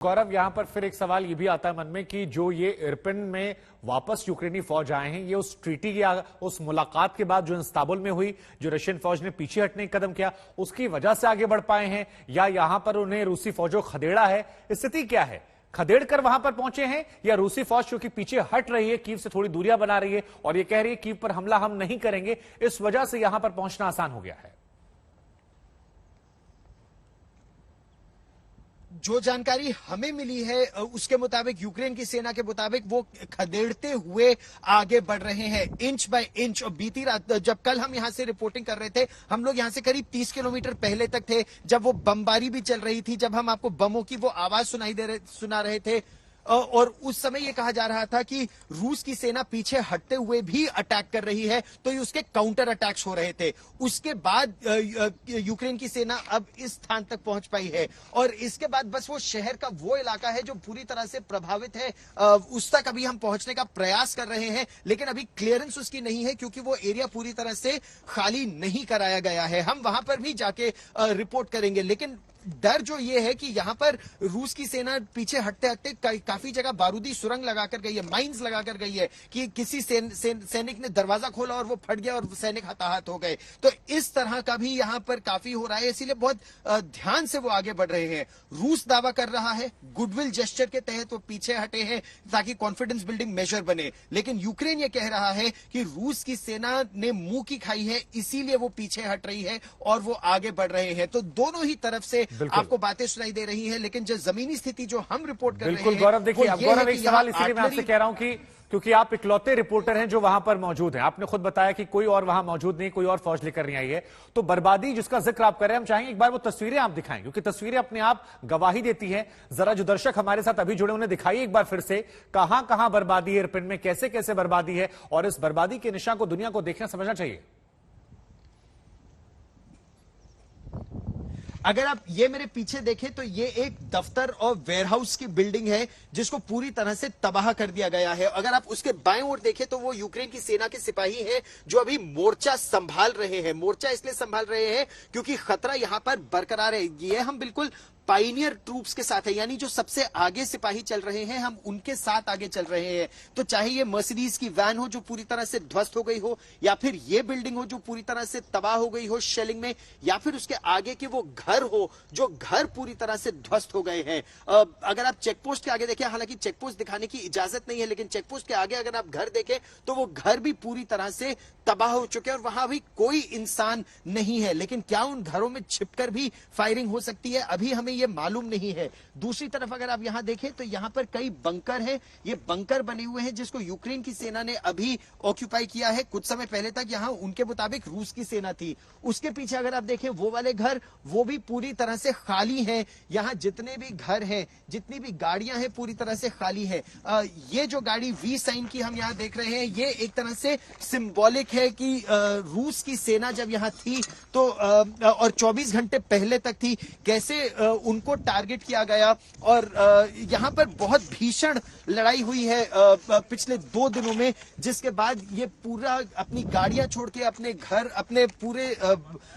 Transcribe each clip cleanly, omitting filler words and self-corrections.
गौरव, यहां पर फिर एक सवाल ये भी आता है मन में कि जो ये इरपिन में वापस यूक्रेनी फौज आए हैं, ये उस ट्रीटी या उस मुलाकात के बाद जो इस्तांबुल में हुई, जो रशियन फौज ने पीछे हटने का कदम किया, उसकी वजह से आगे बढ़ पाए हैं या यहां पर उन्हें रूसी फौजों खदेड़ा है? स्थिति क्या है? खदेड़ कर वहां पर पहुंचे हैं या रूसी फौज क्योंकि पीछे हट रही है, कीव से थोड़ी दूरियां बना रही है और ये कह रही है कीव पर हमला हम नहीं करेंगे, इस वजह से यहां पर पहुंचना आसान हो गया है? जो जानकारी हमें मिली है उसके मुताबिक, यूक्रेन की सेना के मुताबिक, वो खदेड़ते हुए आगे बढ़ रहे हैं इंच बाय इंच। और बीती रात जब कल हम यहां से रिपोर्टिंग कर रहे थे, हम लोग यहां से करीब 30 किलोमीटर पहले तक थे, जब वो बमबारी भी चल रही थी, जब हम आपको बमों की वो आवाज सुना रहे थे। और उस समय ये कहा जा रहा था कि रूस की सेना पीछे हटते हुए भी अटैक कर रही है, तो ये उसके काउंटर अटैक्स हो रहे थे। उसके बाद यूक्रेन की सेना अब इस स्थान तक पहुंच पाई है और इसके बाद बस वो शहर का वो इलाका है जो पूरी तरह से प्रभावित है, उस तक अभी हम पहुंचने का प्रयास कर रहे हैं, लेकिन अभी क्लियरेंस उसकी नहीं है क्योंकि वो एरिया पूरी तरह से खाली नहीं कराया गया है। हम वहां पर भी जाके रिपोर्ट करेंगे, लेकिन डर जो ये है कि यहां पर रूस की सेना पीछे हटते हटते काफी जगह बारूदी सुरंग लगाकर गई है, माइंस लगाकर गई है कि किसी सैनिक ने दरवाजा खोला और वो फट गया और सैनिक हताहत हो गए। तो इस तरह का भी यहां पर काफी हो रहा है, इसीलिए बहुत ध्यान से वो आगे बढ़ रहे हैं। रूस दावा कर रहा है गुडविल जेस्चर के तहत वो पीछे हटे हैं ताकि कॉन्फिडेंस बिल्डिंग मेजर बने, लेकिन यूक्रेन ये कह रहा है कि रूस की सेना ने मुंह की खाई है, इसीलिए वो पीछे हट रही है और वो आगे बढ़ रहे हैं। तो दोनों ही तरफ से आपको बातें सुनाई दे रही हैं, लेकिन जो जमीनी स्थिति जो हम रिपोर्ट कर रहे हैं, बिल्कुल गौरव, देखिए अब गौरव एक सवाल इसीलिए मैं आपसे कह रहा हूं कि क्योंकि आप इकलौते रिपोर्टर हैं जो वहां पर मौजूद हैं, आपने खुद बताया कि कोई और वहां मौजूद नहीं, कोई और फौज लेकर नहीं आई है, तो बर्बादी जिसका जिक्र आप कर रहे हैं, हम चाहेंगे एक बार वो तस्वीरें आप दिखाएं क्योंकि तस्वीरें अपने आप गवाही देती हैं। जरा जो दर्शक हमारे साथ अभी जुड़े उन्हें दिखाइए एक बार फिर से, कहां कहां बर्बादी है इरपिन में, कैसे कैसे बर्बादी है और इस बर्बादी के निशान को दुनिया को देखना समझना चाहिए। अगर आप ये मेरे पीछे देखें तो ये एक दफ्तर और वेयरहाउस की बिल्डिंग है जिसको पूरी तरह से तबाह कर दिया गया है। अगर आप उसके बाएं ओर देखें तो वो यूक्रेन की सेना के सिपाही हैं जो अभी मोर्चा संभाल रहे हैं। मोर्चा इसलिए संभाल रहे हैं क्योंकि खतरा यहां पर बरकरार है। ये हम बिल्कुल पाइनियर ट्रूप्स के साथ है, यानी जो सबसे आगे सिपाही चल रहे हैं, हम उनके साथ आगे चल रहे हैं। तो चाहे ये मर्सिडीज की वैन हो जो पूरी तरह से ध्वस्त हो गई हो, या फिर ये बिल्डिंग हो जो पूरी तरह से तबाह हो गई हो शेलिंग में, या फिर उसके आगे के वो घर हो जो घर पूरी तरह से ध्वस्त हो गए हैं। अगर आप चेकपोस्ट के आगे देखें, हालांकि चेकपोस्ट दिखाने की इजाजत नहीं है, लेकिन चेकपोस्ट के आगे अगर आप घर देखें तो वो घर भी पूरी तरह से तबाह हो चुके हैं और वहां भी कोई इंसान नहीं है। लेकिन क्या उन घरों में छिपकर भी फायरिंग हो सकती है, अभी हमें ये मालूम नहीं है। दूसरी तरफ अगर आप यहां देखें तो यहां पर कई बंकर हैं, ये बंकर बने हुए हैं जिसको यूक्रेन की सेना ने अभी ऑक्यूपाई किया है। कुछ समय पहले तक यहां उनके मुताबिक रूस की सेना थी। उसके पीछे अगर आप देखें वो वाले घर, वो भी पूरी तरह से खाली हैं। यहां जितने भी घर हैं, जितनी भी गाड़ियां हैं, पूरी तरह से खाली है। ये जो गाड़ी वी साइन की हम यहां देख रहे हैं, ये एक तरह से सिंबॉलिक है कि रूस की सेना जब यहां थी तो और 24 घंटे पहले तक थी, कैसे उनको टारगेट किया गया। और यहां पर बहुत भीषण लड़ाई हुई है पिछले 2 दिनों में, जिसके बाद ये पूरा अपनी गाड़ियां छोड़ के, अपने घर, अपने पूरे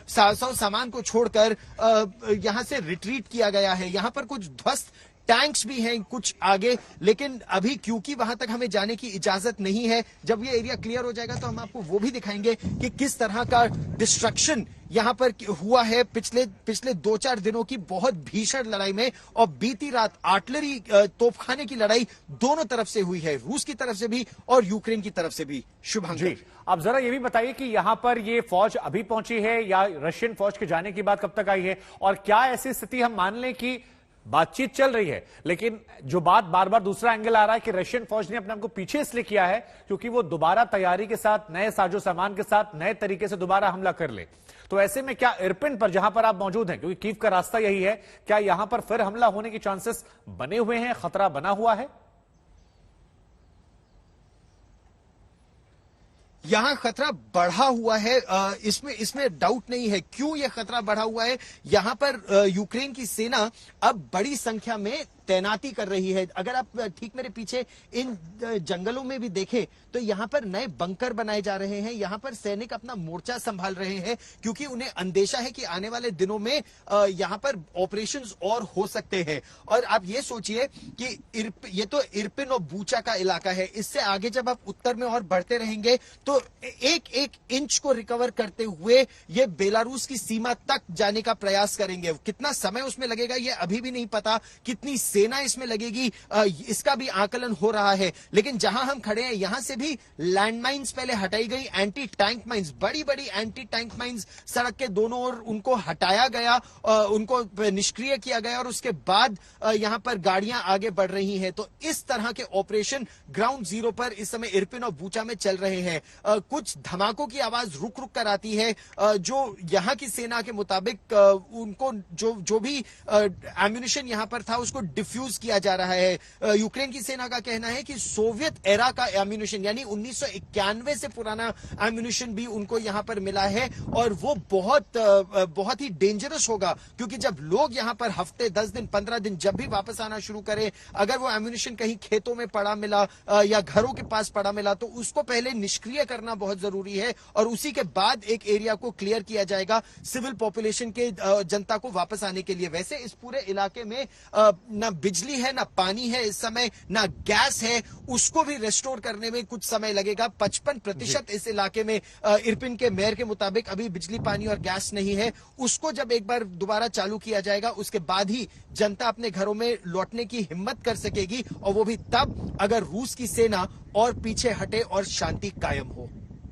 सामान को छोड़कर यहां से रिट्रीट किया गया है। यहां पर कुछ ध्वस्त टैंक्स भी हैं कुछ आगे, लेकिन अभी क्योंकि वहां तक हमें जाने की इजाजत नहीं है, जब ये एरिया क्लियर हो जाएगा तो हम आपको वो भी दिखाएंगे कि किस तरह का डिस्ट्रक्शन यहां पर हुआ है पिछले 2-4 दिनों की बहुत भीषण लड़ाई में। और बीती रात आर्टिलरी तोपखाने की लड़ाई दोनों तरफ से हुई है, रूस की तरफ से भी और यूक्रेन की तरफ से भी। शुभांकर, आप जरा ये भी बताइए कि यहां पर ये फौज अभी पहुंची है या रशियन फौज के जाने की बात कब तक आई है, और क्या ऐसी स्थिति हम मान लें कि बातचीत चल रही है, लेकिन जो बात बार बार दूसरा एंगल आ रहा है कि रशियन फौज ने अपने आप को पीछे इसलिए किया है क्योंकि वो दोबारा तैयारी के साथ, नए साजो सामान के साथ, नए तरीके से दोबारा हमला कर ले। तो ऐसे में क्या इरपिन पर जहां पर आप मौजूद हैं, क्योंकि कीव का रास्ता यही है, क्या यहां पर फिर हमला होने के चांसेस बने हुए हैं, खतरा बना हुआ है? यहां खतरा बढ़ा हुआ है, इसमें डाउट नहीं है। क्यों यह खतरा बढ़ा हुआ है? यहां पर यूक्रेन की सेना अब बड़ी संख्या में तैनाती कर रही है। अगर आप ठीक मेरे पीछे इन जंगलों में भी देखें तो यहाँ पर नए बंकर बनाए जा रहे हैं, यहाँ पर सैनिक अपना मोर्चा संभाल रहे हैं, क्योंकि उन्हें अंदेशा है कि आने वाले दिनों में यहाँ पर ऑपरेशंस और हो सकते हैं। और आप ये सोचिए कि ये तो इरपिन और बूचा का इलाका है, इससे आगे जब आप उत्तर में और बढ़ते रहेंगे तो एक एक इंच को रिकवर करते हुए ये बेलारूस की सीमा तक जाने का प्रयास करेंगे। कितना समय उसमें लगेगा ये अभी भी नहीं पता, कितनी सेना इसमें लगेगी इसका भी आकलन हो रहा है। लेकिन जहां हम खड़े हैं यहां से भी लैंडमाइंस पहले हटाई गई, एंटी टैंक माइंस, बड़ी बड़ी एंटी टैंक माइंस सड़क के दोनों ओर उनको हटाया गया, उनको निष्क्रिय किया गया और उसके बाद यहां पर गाड़ियां आगे बढ़ रही हैं। तो इस तरह के ऑपरेशन ग्राउंड जीरो पर इस समय इरपिन और बूचा में चल रहे हैं। कुछ धमाकों की आवाज रुक रुक कर आती है, जो यहां की सेना के मुताबिक उनको जो भी एम्यूनिशन यहां पर था उसको डिफ्यूज किया जा रहा है। यूक्रेन की सेना का कहना है कि सोवियत एरा का एम्यूनिशन यानी 1991 से पुराना एम्यूनिशन भी उनको यहां पर मिला है, और वो बहुत ही डेंजरस होगा, क्योंकि जब लोग यहां पर हफ्ते 10 दिन 15 दिन जब भी वापस आना शुरू करें, अगर वो एम्यूनिशन कहीं खेतों में पड़ा मिला या घरों के पास पड़ा मिला तो उसको पहले निष्क्रिय करना बहुत जरूरी है, और उसी के बाद एक एरिया को क्लियर किया जाएगा सिविल पॉपुलेशन के जनता को वापस आने के लिए। वैसे इस पूरे इलाके में ना बिजली है, ना पानी है इस समय, ना गैस है, उसको भी रेस्टोर करने में कुछ समय लगेगा। 55% इस इलाके में इरपिन के मेयर के मुताबिक अभी बिजली पानी और गैस नहीं है। उसको जब एक बार दोबारा चालू किया जाएगा उसके बाद ही जनता अपने घरों में लौटने की हिम्मत कर सकेगी, और वो भी तब अगर रूस की सेना और पीछे हटे और शांति कायम हो।